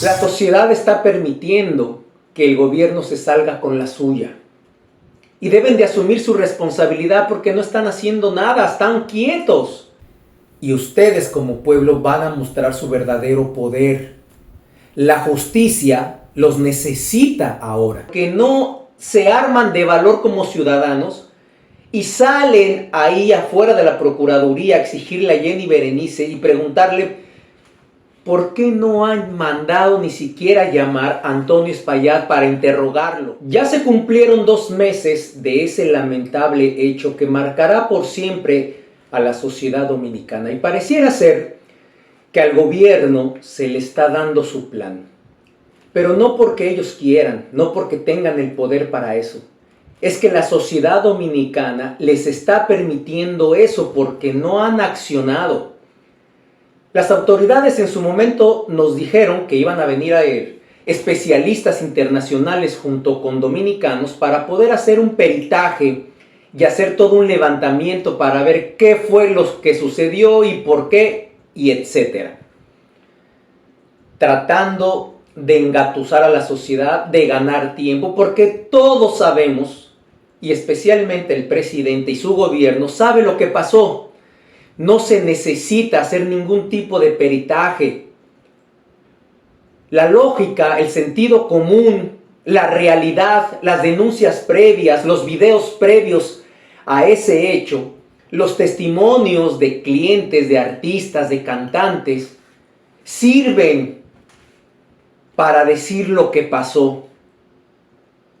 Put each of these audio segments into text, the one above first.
La sociedad está permitiendo que el gobierno se salga con la suya. Y deben de asumir su responsabilidad porque no están haciendo nada, están quietos. Y ustedes como pueblo van a mostrar su verdadero poder. La justicia los necesita ahora. Que no se arman de valor como ciudadanos y salen ahí afuera de la Procuraduría a exigirle a Jenny Berenice y preguntarle ¿por qué no han mandado ni siquiera llamar a Antonio Espaillat para interrogarlo? Ya se cumplieron 2 meses de ese lamentable hecho que marcará por siempre a la sociedad dominicana. Y pareciera ser que al gobierno se le está dando su plan. Pero no porque ellos quieran, no porque tengan el poder para eso. Es que la sociedad dominicana les está permitiendo eso porque no han accionado. Las autoridades en su momento nos dijeron que iban a venir especialistas internacionales junto con dominicanos para poder hacer un peritaje y hacer todo un levantamiento para ver qué fue lo que sucedió y por qué y etcétera. Tratando de engatusar a la sociedad, de ganar tiempo, porque todos sabemos, y especialmente el presidente y su gobierno, sabe lo que pasó. No se necesita hacer ningún tipo de peritaje. La lógica, el sentido común, la realidad, las denuncias previas, los videos previos a ese hecho, los testimonios de clientes, de artistas, de cantantes, sirven para decir lo que pasó.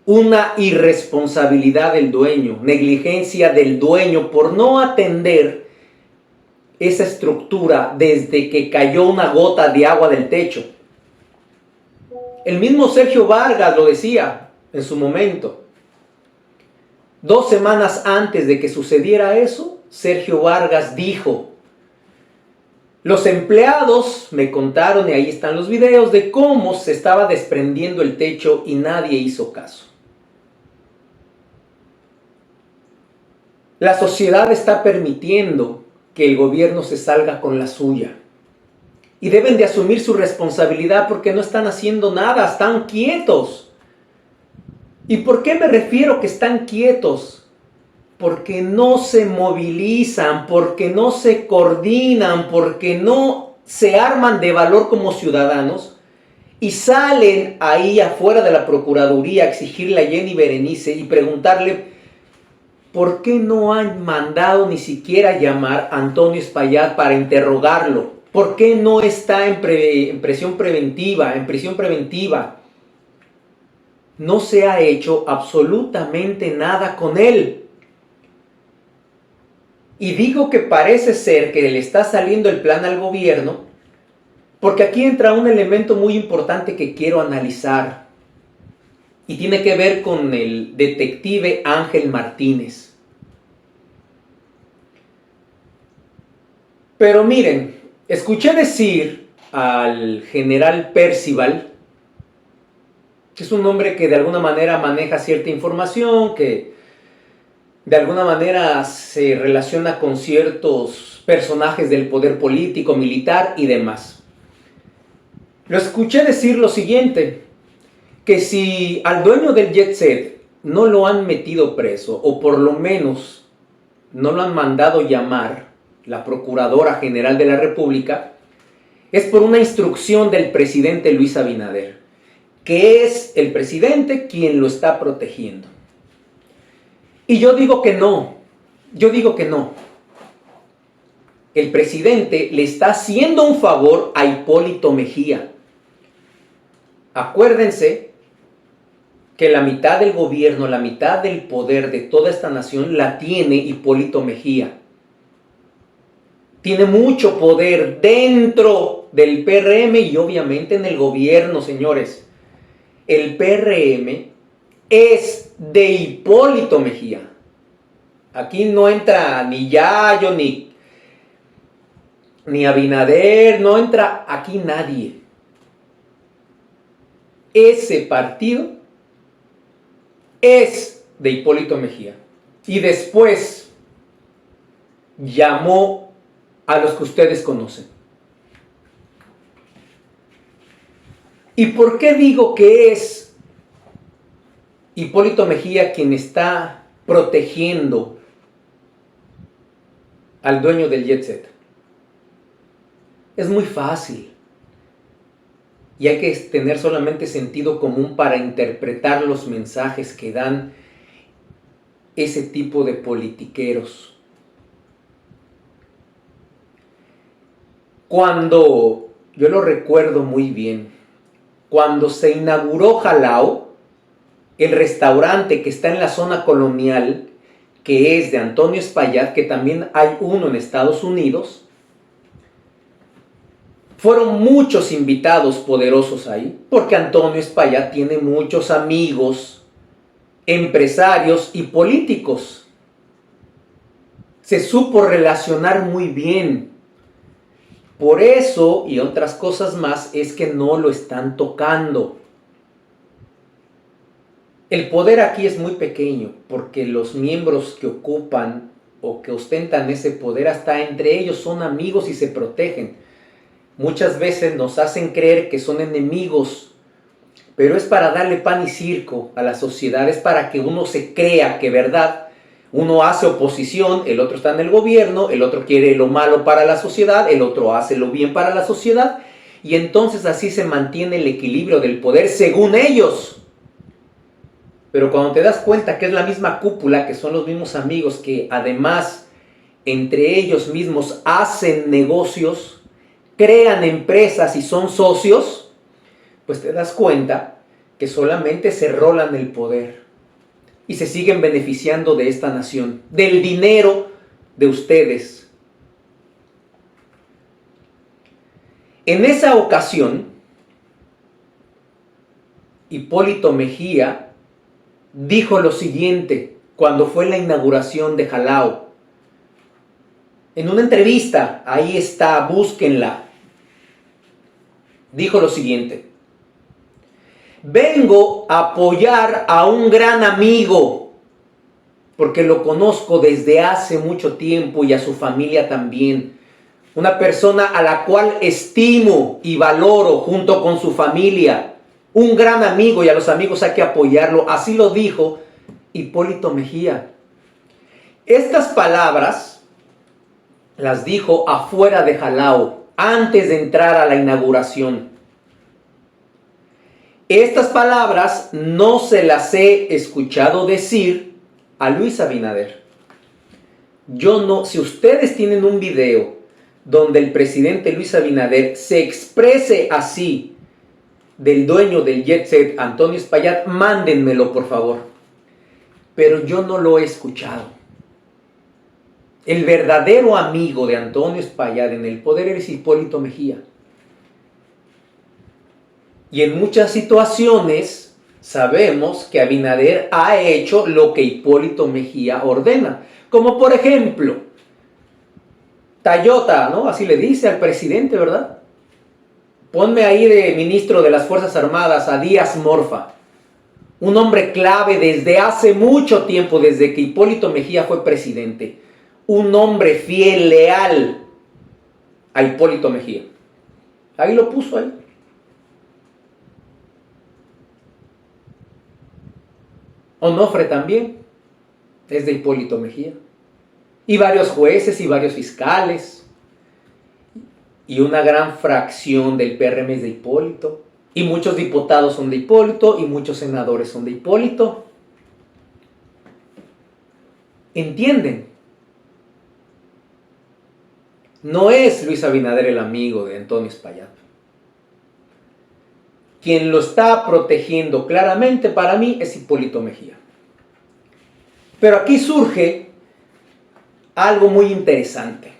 Una irresponsabilidad del dueño, negligencia del dueño por no atender esa estructura desde que cayó una gota de agua del techo. El mismo Sergio Vargas lo decía en su momento. 2 semanas antes de que sucediera eso, Sergio Vargas dijo: los empleados me contaron, y ahí están los videos, de cómo se estaba desprendiendo el techo y nadie hizo caso. La sociedad está permitiendo que el gobierno se salga con la suya. Y deben de asumir su responsabilidad porque no están haciendo nada, están quietos. ¿Y por qué me refiero que están quietos? Porque no se movilizan, porque no se coordinan, porque no se arman de valor como ciudadanos y salen ahí afuera de la Procuraduría a exigirle a Jenny Berenice y preguntarle ¿por qué no han mandado ni siquiera llamar a Antonio Espaillat para interrogarlo? ¿Por qué no está en prisión preventiva? No se ha hecho absolutamente nada con él. Y digo que parece ser que le está saliendo el plan al gobierno, porque aquí entra un elemento muy importante que quiero analizar. Y tiene que ver con el detective Ángel Martínez. Pero miren, escuché decir al general Percival, que es un hombre que de alguna manera maneja cierta información, que de alguna manera se relaciona con ciertos personajes del poder político, militar y demás. Lo escuché decir lo siguiente, que si al dueño del Jet Set no lo han metido preso, o por lo menos no lo han mandado llamar la Procuradora General de la República, es por una instrucción del presidente Luis Abinader, que es el presidente quien lo está protegiendo. Y yo digo que no, El presidente le está haciendo un favor a Hipólito Mejía. Acuérdense que la mitad del gobierno, la mitad del poder de toda esta nación la tiene Hipólito Mejía. Tiene mucho poder dentro del PRM y obviamente en el gobierno, señores. El PRM es de Hipólito Mejía. Aquí no entra ni Yayo, ni Abinader, no entra aquí nadie. Ese partido es de Hipólito Mejía. Y después llamó a los que ustedes conocen. ¿Y por qué digo que es Hipólito Mejía quien está protegiendo al dueño del Jet Set? Es muy fácil. Y hay que tener solamente sentido común para interpretar los mensajes que dan ese tipo de politiqueros. Cuando, yo lo recuerdo muy bien, cuando se inauguró Jalao, el restaurante que está en la zona colonial, que es de Antonio Espaillat, que también hay uno en Estados Unidos, fueron muchos invitados poderosos ahí, porque Antonio Espaillat tiene muchos amigos, empresarios y políticos. Se supo relacionar muy bien. Por eso, y otras cosas más, es que no lo están tocando. El poder aquí es muy pequeño, porque los miembros que ocupan o que ostentan ese poder, hasta entre ellos son amigos y se protegen. Muchas veces nos hacen creer que son enemigos, pero es para darle pan y circo a la sociedad, es para que uno se crea que, ¿verdad?, uno hace oposición, el otro está en el gobierno, el otro quiere lo malo para la sociedad, el otro hace lo bien para la sociedad, y entonces así se mantiene el equilibrio del poder según ellos. Pero cuando te das cuenta que es la misma cúpula, que son los mismos amigos, que además entre ellos mismos hacen negocios, crean empresas y son socios, pues te das cuenta que solamente se rolan el poder y se siguen beneficiando de esta nación, del dinero de ustedes. En esa ocasión, Hipólito Mejía dijo lo siguiente cuando fue la inauguración de Jalao. En una entrevista, ahí está, búsquenla. Dijo lo siguiente: vengo a apoyar a un gran amigo, porque lo conozco desde hace mucho tiempo y a su familia también. Una persona a la cual estimo y valoro junto con su familia. Un gran amigo, y a los amigos hay que apoyarlo. Así lo dijo Hipólito Mejía. Estas palabras las dijo afuera de Jalao, antes de entrar a la inauguración. Estas palabras no se las he escuchado decir a Luis Abinader. Yo no, si ustedes tienen un video donde el presidente Luis Abinader se exprese así del dueño del Jet Set, Antonio Espaillat, mándenmelo por favor. Pero yo no lo he escuchado. El verdadero amigo de Antonio Espaillat en el poder es Hipólito Mejía. Y en muchas situaciones sabemos que Abinader ha hecho lo que Hipólito Mejía ordena. Como por ejemplo, Tayota, ¿no? Así le dice al presidente, ¿verdad? Ponme ahí de ministro de las Fuerzas Armadas a Díaz Morfa. Un hombre clave desde hace mucho tiempo, desde que Hipólito Mejía fue presidente. Un hombre fiel, leal a Hipólito Mejía. Ahí lo puso ahí. Onofre también es de Hipólito Mejía. Y varios jueces y varios fiscales. Y una gran fracción del PRM es de Hipólito. Y muchos diputados son de Hipólito y muchos senadores son de Hipólito. ¿Entienden? No es Luis Abinader el amigo de Antonio Espaillat. Quien lo está protegiendo claramente para mí es Hipólito Mejía. Pero aquí surge algo muy interesante.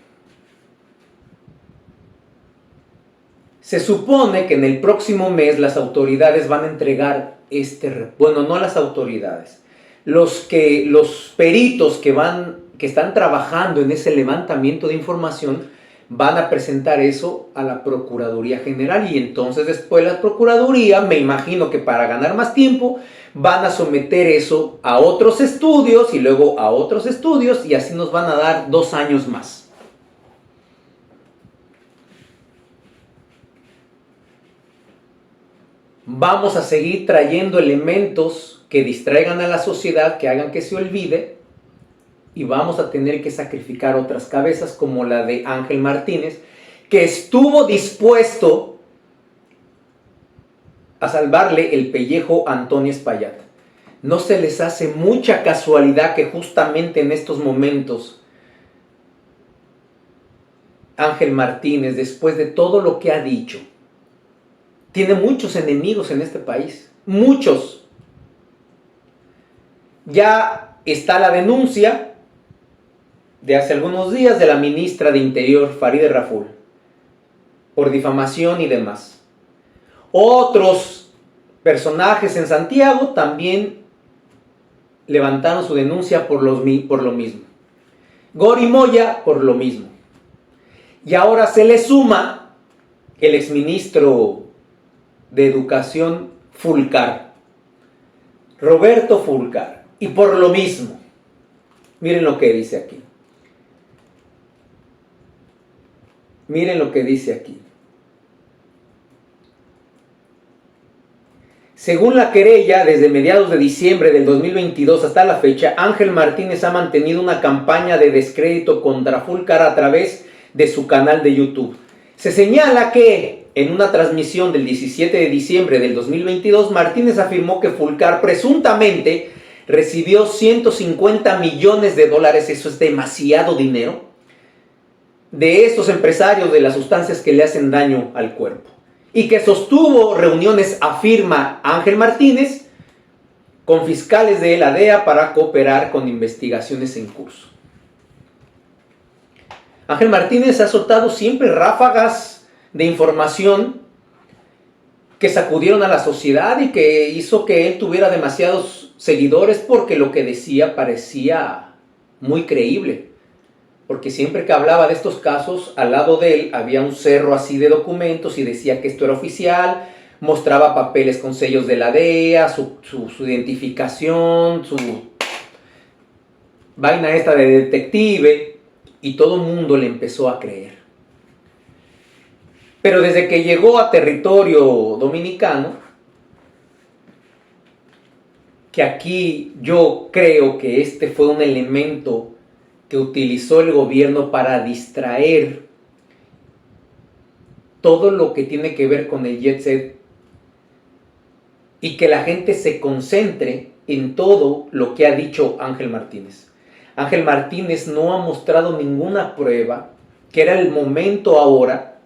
Se supone que en el próximo mes las autoridades van a entregar bueno, no las autoridades, los peritos que están trabajando en ese levantamiento de información van a presentar eso a la Procuraduría General, y entonces después la Procuraduría, me imagino que para ganar más tiempo, van a someter eso a otros estudios y luego a otros estudios, y así nos van a dar 2 años más. Vamos a seguir trayendo elementos que distraigan a la sociedad, que hagan que se olvide, y vamos a tener que sacrificar otras cabezas como la de Ángel Martínez, que estuvo dispuesto a salvarle el pellejo a Antonio Espaillat. ¿No se les hace mucha casualidad que justamente en estos momentos Ángel Martínez, después de todo lo que ha dicho, tiene muchos enemigos en este país? Muchos. Ya está la denuncia de hace algunos días de la ministra de Interior, Farideh Raful, por difamación y demás. Otros personajes en Santiago también levantaron su denuncia por lo mismo. Gori Moya por lo mismo. Y ahora se le suma el exministro de Educación Fulcar, Roberto Fulcar, y por lo mismo. Miren lo que dice aquí. Miren lo que dice aquí. Según la querella, desde mediados de diciembre del 2022 hasta la fecha, Ángel Martínez ha mantenido una campaña de descrédito contra Fulcar a través de su canal de YouTube. Se señala que en una transmisión del 17 de diciembre del 2022, Martínez afirmó que Fulcar presuntamente recibió 150 millones de dólares, eso es demasiado dinero, de estos empresarios de las sustancias que le hacen daño al cuerpo. Y que sostuvo reuniones, afirma Ángel Martínez, con fiscales de la DEA para cooperar con investigaciones en curso. Ángel Martínez ha soltado siempre ráfagas de información que sacudieron a la sociedad y que hizo que él tuviera demasiados seguidores porque lo que decía parecía muy creíble. Porque siempre que hablaba de estos casos, al lado de él había un cerro así de documentos y decía que esto era oficial, mostraba papeles con sellos de la DEA, su identificación, su vaina esta de detective, y todo el mundo le empezó a creer. Pero desde que llegó a territorio dominicano, que aquí yo creo que este fue un elemento que utilizó el gobierno para distraer todo lo que tiene que ver con el jet set y que la gente se concentre en todo lo que ha dicho Ángel Martínez. Ángel Martínez no ha mostrado ninguna prueba, que era el momento ahora.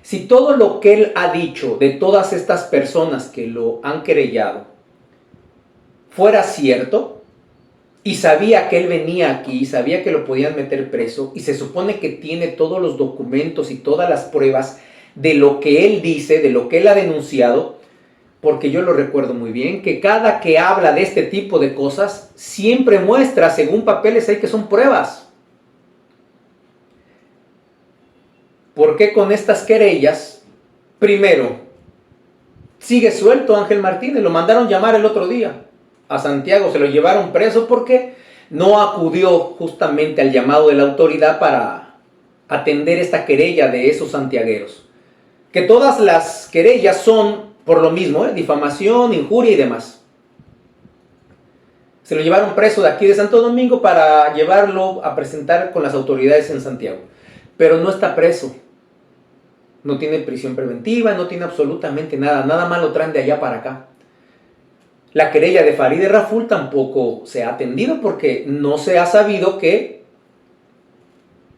Si todo lo que él ha dicho de todas estas personas que lo han querellado fuera cierto, y sabía que él venía aquí, sabía que lo podían meter preso, y se supone que tiene todos los documentos y todas las pruebas de lo que él dice, de lo que él ha denunciado, porque yo lo recuerdo muy bien, que cada que habla de este tipo de cosas, siempre muestra, según papeles hay que son pruebas. ¿Por qué con estas querellas? Primero, sigue suelto Ángel Martínez, lo mandaron llamar el otro día a Santiago, se lo llevaron preso porque no acudió justamente al llamado de la autoridad para atender esta querella de esos santiagueros. Que todas las querellas son por lo mismo, difamación, injuria y demás. Se lo llevaron preso de aquí de Santo Domingo para llevarlo a presentar con las autoridades en Santiago. Pero no está preso. No tiene prisión preventiva, no tiene absolutamente nada. Nada más lo traen de allá para acá. La querella de Farideh Raful tampoco se ha atendido porque no se ha sabido que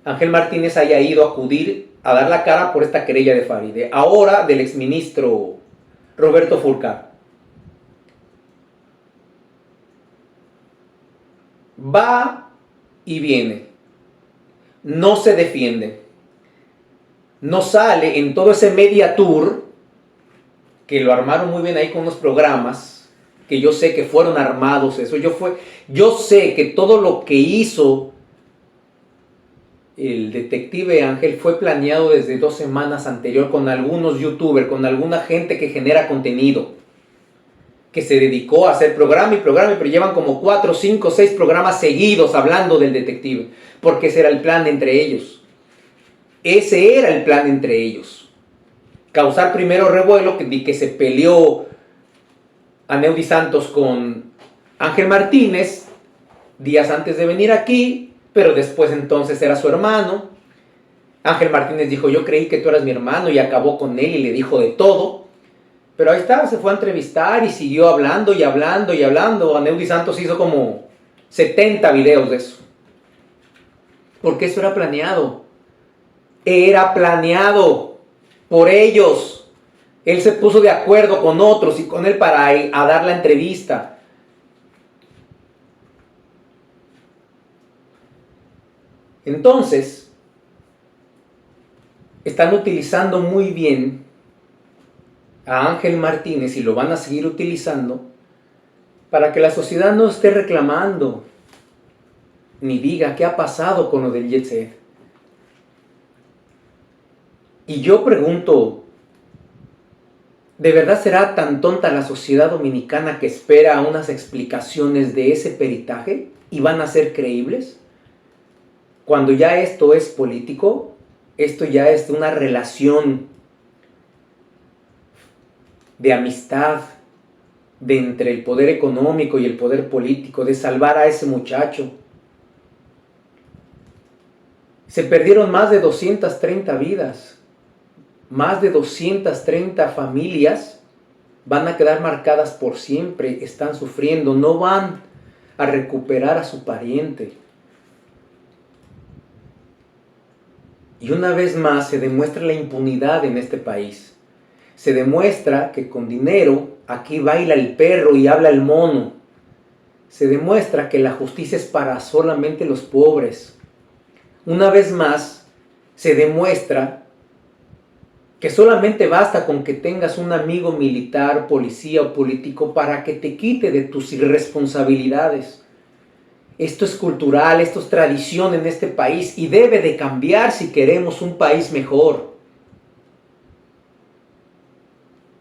Ángel Martínez haya ido a acudir a dar la cara por esta querella de Farideh. Ahora del exministro Roberto Fulcar. Va y viene. No se defiende. No sale en todo ese media tour que lo armaron muy bien ahí con unos programas que yo sé que fueron armados, eso yo sé que todo lo que hizo el detective Ángel fue planeado desde 2 semanas anterior con algunos youtubers, con alguna gente que genera contenido, que se dedicó a hacer programa, pero llevan como 4, 5, 6 programas seguidos hablando del detective, porque ese era el plan entre ellos. Ese era el plan entre ellos. causar primero revuelo, que se peleó Aneudi Santos con Ángel Martínez días antes de venir aquí, pero después entonces era su hermano. Ángel Martínez dijo, yo creí que tú eras mi hermano, y acabó con él y le dijo de todo. Pero ahí está, se fue a entrevistar y siguió hablando y hablando y hablando. Aneudi Santos hizo como 70 videos de eso. Porque eso era planeado. Era planeado por ellos. Él se puso de acuerdo con otros y con él para a dar la entrevista. Entonces, están utilizando muy bien a Ángel Martínez y lo van a seguir utilizando para que la sociedad no esté reclamando ni diga qué ha pasado con lo del Jet Set. Y yo pregunto, ¿de verdad será tan tonta la sociedad dominicana que espera unas explicaciones de ese peritaje y van a ser creíbles? Cuando ya esto es político, esto ya es una relación de amistad de entre el poder económico y el poder político, de salvar a ese muchacho. Se perdieron más de 230 vidas, más de 230 familias van a quedar marcadas por siempre, están sufriendo, no van a recuperar a su pariente. Y una vez más se demuestra la impunidad en este país. Se demuestra que con dinero aquí baila el perro y habla el mono. Se demuestra que la justicia es para solamente los pobres. Una vez más se demuestra que solamente basta con que tengas un amigo militar, policía o político para que te quite de tus irresponsabilidades. Esto es cultural, esto es tradición en este país y debe de cambiar si queremos un país mejor.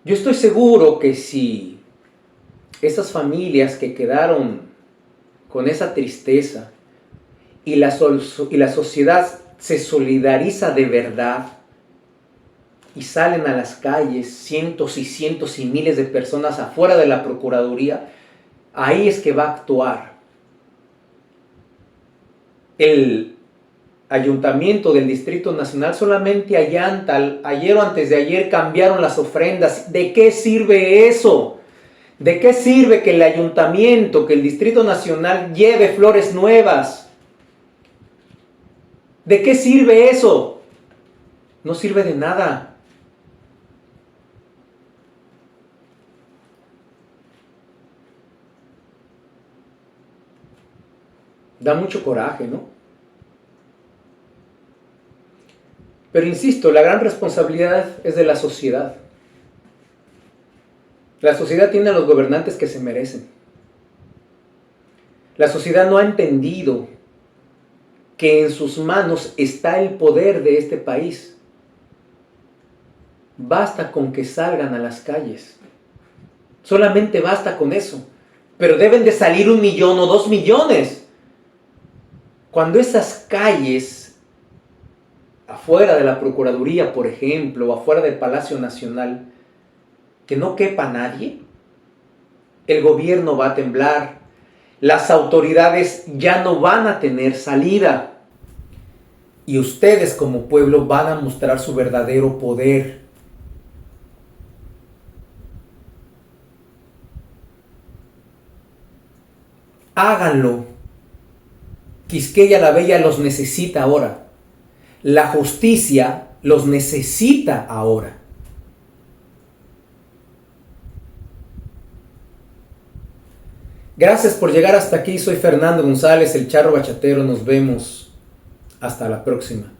Yo estoy seguro que si esas familias que quedaron con esa tristeza y la sociedad se solidariza de verdad y salen a las calles cientos y cientos y miles de personas afuera de la Procuraduría, ahí es que va a actuar. El Ayuntamiento del Distrito Nacional solamente allanta, ayer o antes de ayer cambiaron las ofrendas. ¿De qué sirve eso? ¿De qué sirve que el Ayuntamiento, que el Distrito Nacional lleve flores nuevas? ¿De qué sirve eso? No sirve de nada. Da mucho coraje, ¿no? Pero insisto, la gran responsabilidad es de la sociedad. La sociedad tiene a los gobernantes que se merecen. La sociedad no ha entendido que en sus manos está el poder de este país. Basta con que salgan a las calles. Solamente basta con eso. Pero deben de salir 1 millón o 2 millones. Cuando esas calles afuera de la Procuraduría, por ejemplo, o afuera del Palacio Nacional, que no quepa nadie, el gobierno va a temblar, las autoridades ya no van a tener salida, y ustedes como pueblo van a mostrar su verdadero poder. Háganlo. Quisqueya la Bella los necesita ahora. La justicia los necesita ahora. Gracias por llegar hasta aquí. Soy Fernando González, el Charro Bachatero. Nos vemos. Hasta la próxima.